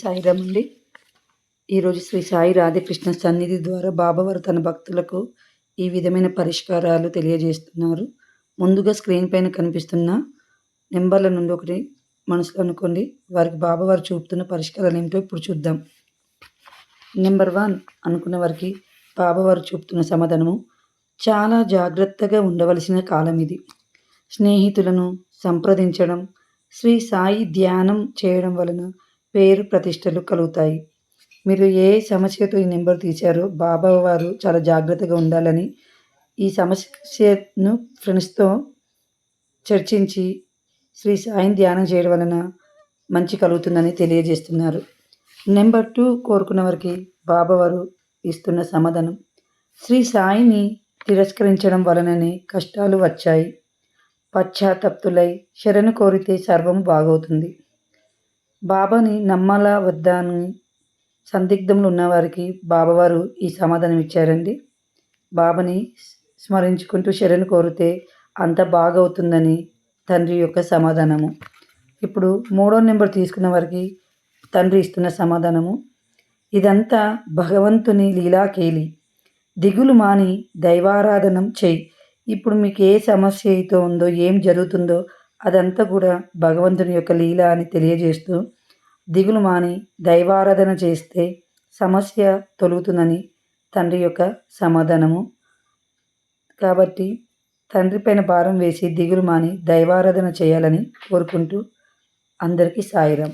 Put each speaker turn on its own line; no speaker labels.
సాయిరామ్ అండి. ఈరోజు శ్రీ సాయి రాధాకృష్ణ సన్నిధి ద్వారా బాబావారు తన భక్తులకు ఈ విధమైన పరిష్కారాలు తెలియజేస్తున్నారు. ముందుగా స్క్రీన్ పైన కనిపిస్తున్న నెంబర్ల నుండి ఒకటి మనసులో అనుకోండి. వారికి బాబావారు చూపుతున్న పరిష్కారాలు ఏమిటో ఇప్పుడు చూద్దాం. నెంబర్ 1 అనుకున్న వారికి బాబావారు చూపుతున్న సమాధానము: చాలా జాగ్రత్తగా ఉండవలసిన కాలం ఇది. స్నేహితులను సంప్రదించడం, శ్రీ సాయి ధ్యానం చేయడం వలన పేరు ప్రతిష్టలు కలుగుతాయి. మీరు ఏ సమస్యతో ఈ నెంబర్ తీశారో బాబావారు చాలా జాగ్రత్తగా ఉండాలని, ఈ సమస్యను ఫ్రెండ్స్తో చర్చించి శ్రీ సాయిని ధ్యానం చేయడం వలన మంచి కలుగుతుందని తెలియజేస్తున్నారు. నెంబర్ 2 కోరుకున్న వారికి బాబావారు ఇస్తున్న సమాధానం: శ్రీ సాయిని తిరస్కరించడం వలననే కష్టాలు వచ్చాయి. పశ్చాత్తప్తులై శరణు కోరితే సర్వం బాగవుతుంది. బాబాని నమ్మాలా వద్దా అని సందిగ్ధంలో ఉన్నవారికి బాబావారు ఈ సమాధానం ఇచ్చారండి. బాబాని స్మరించుకుంటూ శరణు కోరితే అంత బాగవుతుందని తండ్రి యొక్క సమాధానము. ఇప్పుడు 3వ నెంబర్ తీసుకున్న వారికి తండ్రి ఇస్తున్న సమాధానము: ఇదంతా భగవంతుని లీలాకేలి. దిగులు మాని దైవారాధనం చేయి. ఇప్పుడు మీకు ఏ సమస్య అయితే ఉందో, ఏం జరుగుతుందో అదంతా కూడా భగవంతుని యొక్క లీల అని తెలియజేస్తూ, దిగులు మాని దైవారాధన చేస్తే సమస్య తొలుగుతుందని తండ్రి యొక్క సమాధానము. కాబట్టి తండ్రి పైన భారం వేసి దిగులు మాని దైవారాధన చేయాలని కోరుకుంటూ అందరికీ సాయిరాం.